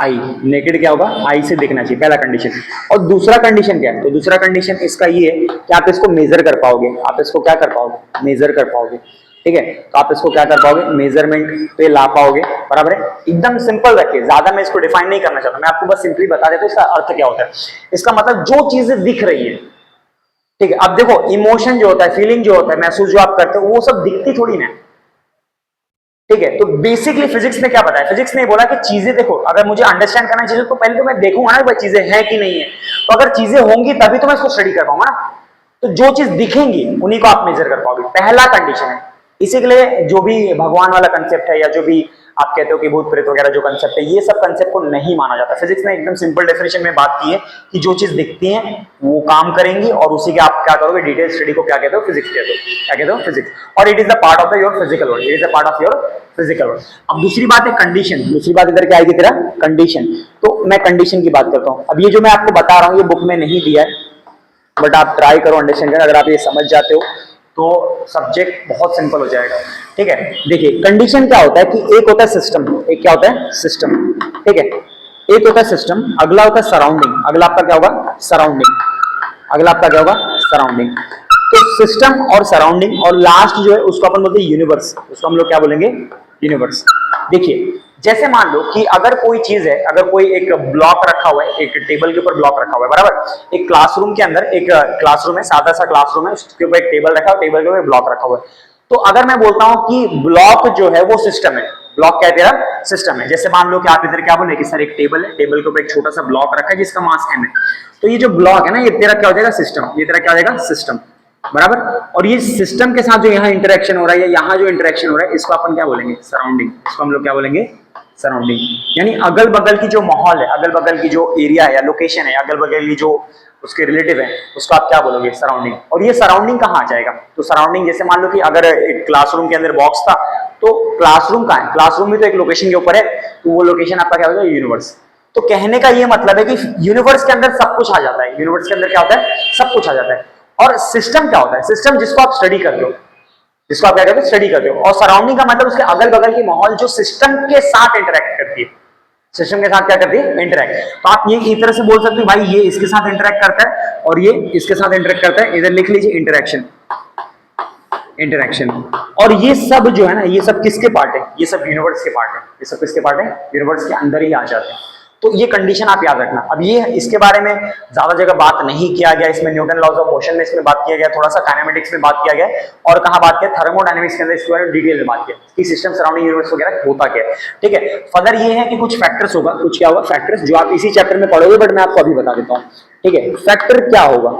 आई। नेकेड क्या होगा, आई से दिखना चाहिए, पहला कंडीशन। और दूसरा कंडीशन क्या है, तो दूसरा कंडीशन इसका ये है कि आप इसको मेजर कर पाओगे। आप इसको क्या कर पाओगे, मेजर कर पाओगे, ठीक है। तो आप इसको क्या कर पाओगे, मेजरमेंट पे ला पाओगे, बराबर है। एकदम सिंपल रखिए, ज्यादा मैं इसको डिफाइन नहीं करना चाहता, मैं आपको बस सिंपली बता देता हूं इसका अर्थ क्या होता है। इसका मतलब जो चीजें दिख रही है, ठीक है। अब देखो, इमोशन जो होता है, फीलिंग जो होता है, महसूस जो आप करते हो, वो सब दिखती थोड़ी ना, ठीक है। तो बेसिकली फिजिक्स ने क्या बताया, फिजिक्स ने बोला कि चीजें देखो, अगर मुझे अंडरस्टैंड करना चाहिए तो पहले तो मैं देखूंगा ना भाई चीजें हैं कि नहीं है। तो अगर चीजें होंगी तभी तो मैं इसको स्टडी कर पाऊंगा ना। तो जो चीज दिखेंगी उन्हीं को आप मेजर कर पाओगे, पहला कंडीशन है। इसी के लिए जो भी भगवान वाला कंसेप्ट है, या जो भी आप कहते हो कि भूत प्रेत वगैरह जो कंसेप्ट है, ये सब कंसेप्ट को नहीं माना जाता। फिजिक्स ने एकदम सिंपल डेफिनेशन में बात की है कि जो चीज दिखती है वो काम करेंगी, और उसी के आप क्या करोगे, डिटेल स्टडी को क्या कहते हो, फिजिक्स कहते हो। क्या कहते हो, फिजिक्स। और it is the part of the your physical world, it is the part of your physical world. अब दूसरी बात है कंडीशन। दूसरी बात इधर क्या आएगी तेरा, कंडीशन। तो मैं कंडीशन की बात करता हूं। अब ये जो मैं आपको बता रहा हूं, ये बुक में नहीं दिया है, बट आप ट्राई करो अंडरस्टैंड करो। अगर आप ये समझ जाते हो तो सब्जेक्ट बहुत सिंपल हो जाएगा, ठीक है। देखिए, कंडीशन क्या होता है कि एक होता है सिस्टम, एक क्या होता है, सिस्टम, ठीक है। एक होता है सिस्टम, अगला होता है सराउंडिंग। अगला आपका क्या होगा, सराउंडिंग। अगला आपका क्या होगा, सराउंडिंग। तो सिस्टम और सराउंडिंग, और लास्ट जो है उसको अपन बोलते हैं यूनिवर्स। उसको हम लोग क्या बोलेंगे, यूनिवर्स। देखिए, जैसे मान लो कि अगर कोई चीज है, अगर कोई एक ब्लॉक रखा हुआ है, एक टेबल के ऊपर ब्लॉक रखा हुआ है, बराबर। एक क्लासरूम के अंदर एक क्लासरूम है, सादा सा क्लासरूम है, उसके ऊपर एक टेबल रखा है, टेबल के ऊपर ब्लॉक रखा हुआ है। तो अगर मैं बोलता हूं कि ब्लॉक जो है वो सिस्टम है, ब्लॉक क्या है तेरा, सिस्टम है। जैसे मान लो कि आप इधर क्या बोले कि सर एक टेबल है, टेबल के ऊपर एक छोटा सा ब्लॉक रखा है जिसका मास m है। तो ये जो ब्लॉक है ना, ये तेरा क्या हो जाएगा, सिस्टम। ये तेरा क्या हो जाएगा, सिस्टम, बराबर। और ये सिस्टम के साथ जो यहाँ इंटरेक्शन हो रहा है, या यहाँ जो इंटरेक्शन हो रहा है, इसको अपन क्या बोलेंगे, सराउंडिंग। इसको हम लोग क्या बोलेंगे, सराउंडिंग। यानी अगल बगल की जो माहौल है, अगल बगल की जो एरिया है या लोकेशन है, अगल बगल की जो उसके रिलेटिव है, उसको आप क्या बोलोगे, सराउंडिंग। और ये सराउंडिंग कहाँ आ जाएगा, तो सराउंडिंग जैसे मान लो कि अगर एक क्लासरूम के अंदर बॉक्स था, तो क्लासरूम कहाँ है, क्लासरूम भी तो एक लोकेशन के ऊपर है, तो वो लोकेशन आपका क्या होगा, यूनिवर्स। तो कहने का ये मतलब है कि यूनिवर्स के अंदर सब कुछ आ जाता है। यूनिवर्स के अंदर क्या होता है, सब कुछ आ जाता है। और सिस्टम क्या होता है, सिस्टम जिसको आप स्टडी करते हो, जिसको आप क्या कहते हो, स्टडी करते हो। और सराउंडिंग का मतलब उसके अगल बगल की माहौल जो सिस्टम के साथ इंटरेक्ट करती है, सिस्टम के साथ क्या करती है, इंटरेक्ट। तो आप ये इस तरह से बोल सकते हो भाई ये इसके साथ इंटरेक्ट करता है और ये इसके साथ इंटरेक्ट करता है, इधर लिख लीजिए इंटरेक्शन, इंटरेक्शन। और ये सब जो है ना, ये सब किसके पार्ट है, ये सब यूनिवर्स के पार्ट है, ये सब किसके पार्ट है, यूनिवर्स के अंदर ही आ जाते हैं। तो ये कंडीशन आप याद रखना। अब ये इसके बारे में ज्यादा जगह बात नहीं किया गया, इसमें न्यूटन लॉज ऑफ मोशन में इसमें बात किया गया, थोड़ा सा काइनेमेटिक्स में बात किया गया, और कहां बात किया, थर्मोडायनेमिक्स के अंदर इसके बारे में डिटेल में बात किया कि सिस्टम सराउंडिंग यूनिवर्स वगैरह होता क्या है। ठीक है, फर्दर ये है कि कुछ फैक्टर्स होगा, कुछ क्या होगा, फैक्टर्स जो आप इसी चैप्टर में पढ़ोगे, बट मैं आपको अभी बता देता हूँ। ठीक है, फैक्टर क्या होगा,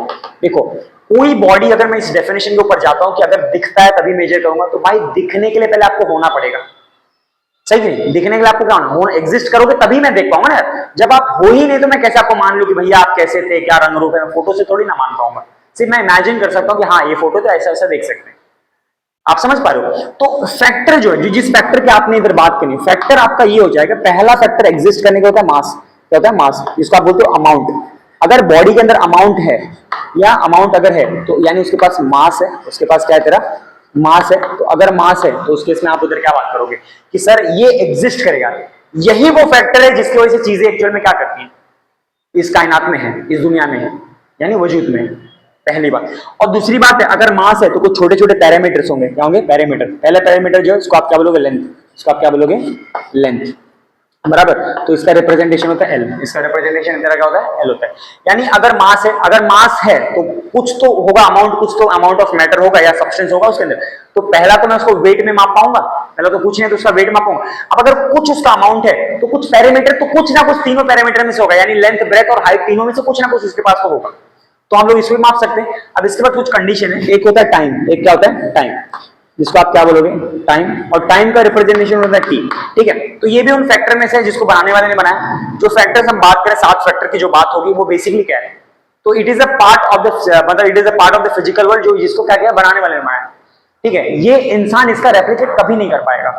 देखो कोई बॉडी, अगर मैं इस डेफिनेशन के ऊपर जाता हूं कि अगर दिखता है तभी मेजर करूंगा, तो भाई दिखने के लिए पहले आपको होना पड़ेगा, सही नहीं, दिखने के लिए आपको क्या होना, एग्जिस्ट करोगे तभी मैं देख पाऊंगा ना। जब आप हो ही नहीं तो मैं कैसे आपको मान लूं कि भैया आप कैसे थे, क्या रंग रूप है, मैं फोटो से थोड़ी ना मान पाऊंगा, सिर्फ मैं इमेजिन कर सकता हूं कि हाँ ये फोटो तो ऐसा ऐसा देख सकते हैं। आप समझ पा रहे हो। तो फैक्टर जो है, जिस फैक्टर की आपने इधर बात करनी, फैक्टर आपका ये हो जाएगा, पहला फैक्टर एग्जिस्ट करने का होता है मास, क्या होता है, मास, जिसको आप बोलते हो अमाउंट। अगर बॉडी के अंदर अमाउंट है या अमाउंट अगर है तो यानी उसके पास मास है, उसके पास क्या है, तेरा मास है। तो अगर मास है तो उस केस में आप उधर क्या बात करोगे कि सर ये एग्जिस्ट करेगा। यही वो फैक्टर है जिसकी वजह से चीजें एक्चुअल में क्या करती हैं, इस कायनात में है, इस दुनिया में है, यानी वजूद में है, पहली बात। और दूसरी बात है, अगर मास है तो कुछ छोटे छोटे पैरामीटर्स होंगे, क्या होंगे, पैरामीटर। पहला पैरामीटर जो है उसको आप क्या बोलोगे, लेंथ, इसको आप क्या बोलोगे, लेंथ, बराबर। तो इसका रिप्रेजेंटेशन होता है एल, इसका रिप्रेजेंटेशन तेरा क्या होता है, एल होता है। यानी अगर मास है, अगर मास है तो कुछ तो होगा अमाउंट, कुछ तो अमाउंट ऑफ मैटर होगा या सब्सटेंस होगा उसके अंदर। तो पहला तो मैं उसको वेट में माप पाऊंगा, पहला तो कुछ नहीं तो उसका वेट मापूंगा। अब अगर कुछ उसका अमाउंट है तो कुछ पैरामीटर, तो कुछ ना कुछ तीनों पैरामीटर में से होगा, यानी लेंथ, ब्रेथ और हाइट, तीनों में से कुछ ना कुछ उसके पास तो होगा, तो हम लोग इसको माप सकते हैं। अब इसके बाद कुछ कंडीशन है, एक होता है टाइम, एक क्या होता है, टाइम, जिसको आप क्या बोलोगे, टाइम। और टाइम का रिप्रेजेंटेशन होता है टी। ठीक है, तो ये भी उन फैक्टर में से है जिसको बनाने वाले ने बनाया। जो फैक्टर्स हम बात करें, 7 फैक्टर की जो बात होगी वो बेसिकली क्या है, तो it is a part of the, मतलब it is a part of the physical world, जो जिसको क्या किया, बनाने वाले ने बनाया। ठीक है, ये इंसान इसका रेप्लिकेट कभी नहीं कर पाएगा।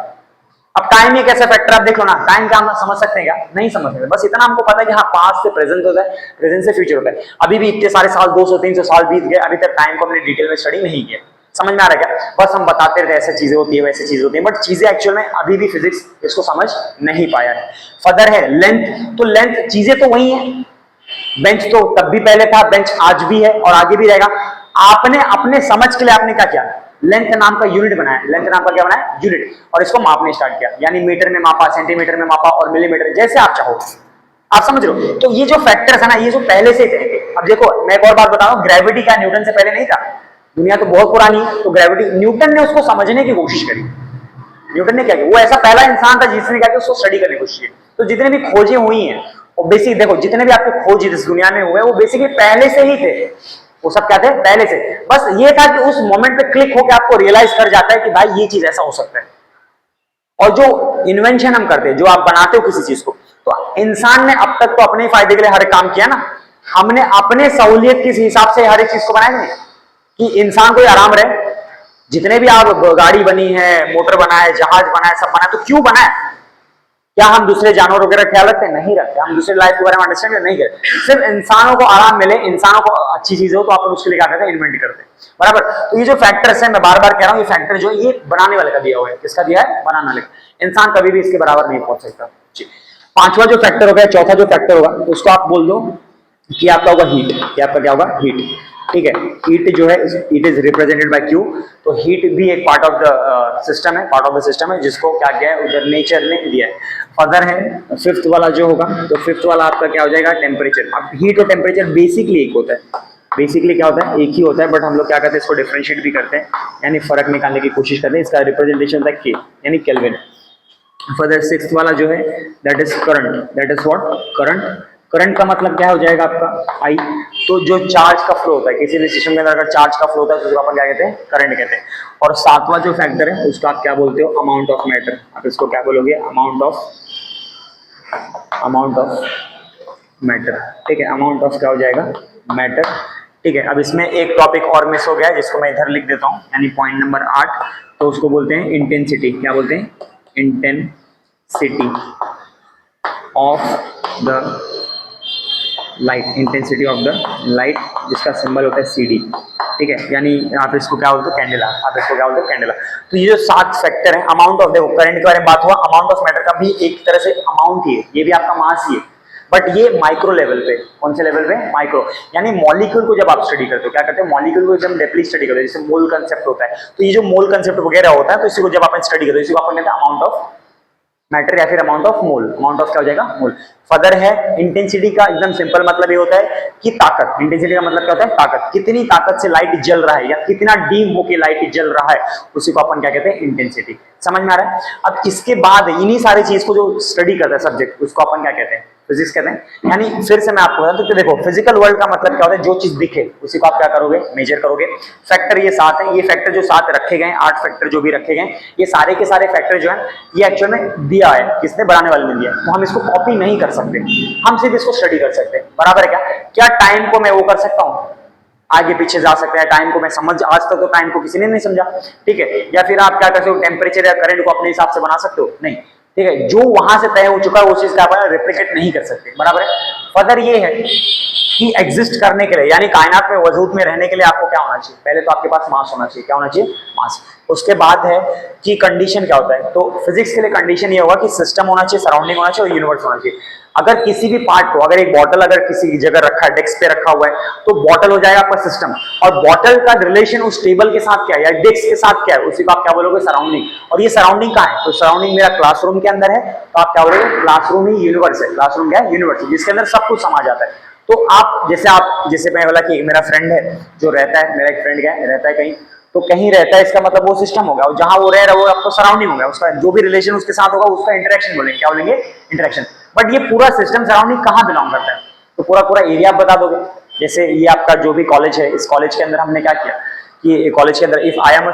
अब टाइम एक ऐसा फैक्टर, आप देख लो ना, टाइम क्या हम समझ सकते हैं क्या, नहीं समझ सकते। बस इतना हमको पता है कि हाँ पास्ट से प्रेजेंट होता है, प्रेजेंट से फ्यूचर होता है। अभी भी इतने सारे साल, 200-300 साल बीत गए, अभी तक टाइम को हमने डिटेल में स्टडी नहीं किया। समझ में आ रहा है क्या, बस हम बताते रहते ऐसे चीजें होती है, वैसे चीजें होती है, बट चीजें एक्चुअल में अभी भी फिजिक्स इसको समझ नहीं पाया है। फर्दर है लेंथ, तो लेंथ, चीजें तो वही है, बेंच तो तब भी पहले था, बेंच आज भी है और आगे भी रहेगा। आपने अपने समझ के लिए आपने क्या किया, लेंथ नाम का यूनिट बनाया, लेंथ नाम का क्या बनाया, यूनिट, और इसको मापने स्टार्ट किया, यानी मीटर में मापा, सेंटीमीटर में मापा और मिलीमीटर, जैसे आप चाहो। आप समझ रहे हो। तो ये जो फैक्टर्स है ना, ये जो पहले से थे। अब देखो मैं एक और बात बता रहा हूं, ग्रेविटी का न्यूटन से पहले नहीं था, दुनिया तो बहुत पुरानी है, तो ग्रेविटी न्यूटन ने उसको समझने की कोशिश करी। न्यूटन ने क्या किया, वो ऐसा पहला इंसान था जिसने क्या किया, उसको स्टडी करने की कोशिश की। तो जितने भी खोजें हुई हैं, और बेसिक देखो जितने भी आपके खोज इस दुनिया में हुए, वो बेसिकली पहले से ही थे। वो सब क्या थे, पहले से। बस ये था कि उस मोमेंट पे क्लिक होकर आपको रियलाइज कर जाता है कि भाई ये चीज ऐसा हो सकता है। और जो इन्वेंशन हम करते हैं, जो आप बनाते हो किसी चीज को, तो इंसान ने अब तक तो अपने ही फायदे के लिए हर काम किया ना। हमने अपने सहूलियत के हिसाब से हर एक चीज को बनाया नहीं, कि इंसान को आराम रहे। जितने भी आप गाड़ी बनी है, मोटर बना है, जहाज बना है, सब बना है, तो क्यों बना है? क्या हम दूसरे जानवरों वगैरह ख्याल रखते हैं? नहीं रखते। हम दूसरे लाइफ के बारे में अंडरस्टैंड नहीं करते। सिर्फ इंसानों को आराम मिले, इंसानों को अच्छी चीज हो, तो आप उसके लिए क्या करते हैं, इन्वेंट करते हैं, बराबर। तो ये जो फैक्टर्स है, मैं बार बार कह रहा हूं, ये फैक्टर जो है ये बनाने वाले का दिया हुआ है। किसका दिया है? बनाने वाले का। इंसान कभी भी इसके बराबर नहीं पहुंच सकता। पांचवा जो फैक्टर होगा, चौथा जो फैक्टर होगा, उसको आप बोल दो कि आपका होगा हीट। कि आपका क्या होगा? हीट। ठीक है, हीट जो है it is represented by Q. तो हीट भी एक पार्ट ऑफ द सिस्टम है, पार्ट ऑफ द सिस्टम है, जिसको क्या किया है, उधर नेचर ने दिया है। फर्दर है फिफ्थ वाला जो होगा, तो फिफ्थ वाला आपका क्या हो जाएगा? टेम्परेचर। अब हीट और टेम्परेचर बेसिकली एक होता है, बेसिकली क्या होता है, एक ही होता है, बट हम लोग क्या करते हैं, इसको डिफरेंशिएट भी करते हैं, यानी फर्क निकालने की कोशिश करते हैं। इसका रिप्रेजेंटेशन होता है के, यानी केल्विन। फर्दर सिक्स्थ वाला जो है that is current. That is what? Current. Current का मतलब क्या हो जाएगा आपका? आई। तो जो चार्ज का फ्लो होता है किसी भी सिस्टम के अंदर, अगर चार्ज का फ्लो होता है तो उसको अपन क्या कहते हैं? करंट कहते हैं। और सातवां जो फैक्टर है उसका आप क्या बोलते हो? Amount of matter. आप इसको क्या बोलोगे? Amount of matter. ठीक है, अमाउंट ऑफ क्या हो जाएगा? मैटर। ठीक है, अब इसमें एक टॉपिक और मिस हो गया है, जिसको मैं इधर लिख देता हूं, यानी पॉइंट नंबर 8। तो उसको बोलते हैं इंटेंसिटी। क्या बोलते हैं? Intensity of the light, intensity of the light, जिसका सिंबल होता है CD, ठीक है, यानी आप इसको क्या बोलते हो, कैंडेला, आप इसको क्या बोलते हो, कैंडेला। तो ये जो 7 फैक्टर है, अमाउंट ऑफ, देखो करंट के बारे में बात हुआ, अमाउंट ऑफ मैटर का भी एक तरह से अमाउंट ही है, ये भी आपका मास ही है, बट ये माइक्रो लेवल पे, कौन से लेवल पे, माइक्रो, यानी मॉलिक्यूल को जब आप स्टडी करते हो, क्या करते हो, मॉलिक्यूल को जब डेपली स्टडी करते हो, जैसे मोल कंसेप्ट होता है, तो ये जो मोल कंसेप्ट वगैरह होता है, तो इसी को जब आप स्टडी करते हो, इसी को अपन कहते हैं अमाउंट ऑफ मैटर या फिर amount of mole, amount of क्या हो जाएगा, मोल। फर्दर है इंटेंसिटी का एकदम सिंपल मतलब ये होता है कि ताकत, इंटेंसिटी का मतलब क्या होता है, ताकत, कितनी ताकत से लाइट जल रहा है या कितना डीम होके लाइट जल रहा है, उसी को अपन क्या कहते हैं, इंटेंसिटी। समझ में आ रहा है? अब इसके बाद इन्हीं सारी चीज को जो स्टडी करता है सब्जेक्ट, उसको अपन क्या कहते हैं, फिजिक्स कहते हैं। यानी फिर से मैं आपको बता दूं, तो देखो फिजिकल वर्ल्ड का मतलब क्या होता है, जो चीज दिखे उसी को आप क्या करोगे, मेजर करोगे। फैक्टर ये 7 है, ये फैक्टर जो 7 रखे गए, 8 फैक्टर जो भी रखे गए, ये सारे के सारे फैक्टर जो है, ये एक्चुअल में दिया है, किसने, बनाने वाले ने दिया है, तो हम इसको कॉपी नहीं कर सकते, हम सिर्फ इसको स्टडी कर सकते हैं, बराबर है क्या? क्या टाइम को मैं वो कर सकता हूँ, आगे पीछे जा सकते हैं, टाइम को मैं समझ, आज तक तो टाइम को किसी ने नहीं समझा, ठीक है, या फिर आप क्या करते हो, टेम्परेचर या करंट को अपने हिसाब से बना सकते हो, नहीं, ठीक है, जो वहां से तय हो चुका है वो चीज का आप रिप्लिकेट नहीं कर सकते, बराबर है। फर्दर ये है कि एग्जिस्ट करने के लिए, यानी कायनात में वजूद में रहने के लिए आपको क्या होना चाहिए, पहले तो आपके पास मास होना चाहिए, क्या होना चाहिए, मास। उसके बाद है कि कंडीशन क्या होता है, तो फिजिक्स के लिए कंडीशन ये होगा कि सिस्टम होना चाहिए, सराउंडिंग होना चाहिए और यूनिवर्स होना चाहिए। अगर किसी भी पार्ट को, अगर एक बॉटल अगर किसी जगह रखा है, डेस्क पे रखा हुआ है, तो बॉटल हो जाएगा आपका सिस्टम, और बॉटल का रिलेशन उस टेबल के साथ क्या है या डेस्क के साथ क्या है, उसी को आप क्या बोलोगे, सराउंडिंग। और ये सराउंडिंग कहाँ है, तो सराउंडिंग मेरा क्लासरूम के अंदर है, तो आप क्या बोलोगे, क्लासरूम ही यूनिवर्स है, क्लासरूम क्या है, यूनिवर्स है, जिसके अंदर सब कुछ समा जाता है। तो आप जैसे मैं बोला कि मेरा फ्रेंड है जो रहता है, मेरा एक फ्रेंड क्या है, रहता है कहीं, तो कहीं रहता है, इसका मतलब वो सिस्टम हो गया, और जहां वो रह रहा है वो आपको सराउंडिंग हो गया, उसका जो भी रिलेशन उसके साथ होगा उसका इंटरेक्शन बोलेंगे, क्या बोलेंगे, इंटरेक्शन। बट ये पूरा सिस्टम सराउंडिंग कहाँ बिलोंग करता है, तो पूरा पूरा एरिया आप बता दोगे। जैसे ये आपका जो भी कॉलेज है, इस कॉलेज के अंदर हमने क्या किया कि कॉलेज के अंदर if I am a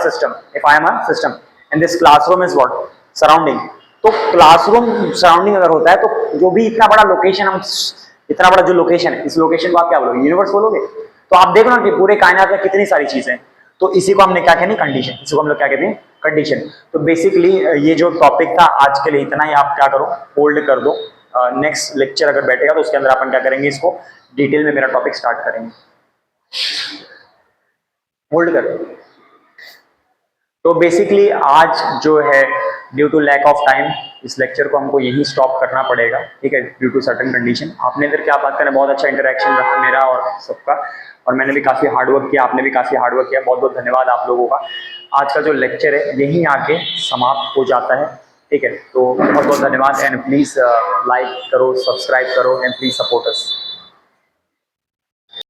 system and this classroom is what, surrounding. तो क्लासरूम सराउंडिंग अगर होता है, तो जो भी इतना बड़ा लोकेशन, हम इतना बड़ा जो लोकेशन है, इस लोकेशन को आप क्या बोलोगे, यूनिवर्स बोलोगे। तो आप देखो ना कि पूरे कायनात में कितनी सारी चीजें, तो इसी को हमने क्या कहते हैं, कंडीशन, इसी को हम लोग क्या कहते हैं, कंडीशन। तो बेसिकली ये जो टॉपिक था आज के लिए इतना ही, आप क्या करो, होल्ड कर दो, नेक्स्ट लेक्चर अगर बैठेगा तो उसके अंदर अपन क्या करेंगे, इसको डिटेल में मेरा टॉपिक स्टार्ट करेंगे, होल्ड कर। तो बेसिकली आज जो है due to lack of time इस लेक्चर को हमको यही स्टॉप करना पड़ेगा, ठीक है, ड्यू टू सर्टेन कंडीशन। आपने इधर क्या बात करें, बहुत अच्छा इंटरेक्शन रहा मेरा और सबका, और मैंने भी काफ़ी हार्डवर्क किया, आपने भी काफ़ी हार्डवर्क किया, बहुत बहुत धन्यवाद आप लोगों का। आज का जो लेक्चर है यहीं आके समाप्त हो जाता है, ठीक है, तो बहुत बहुत धन्यवाद, एंड प्लीज़ लाइक करो, सब्सक्राइब करो, एंड प्लीज़ सपोर्ट अस।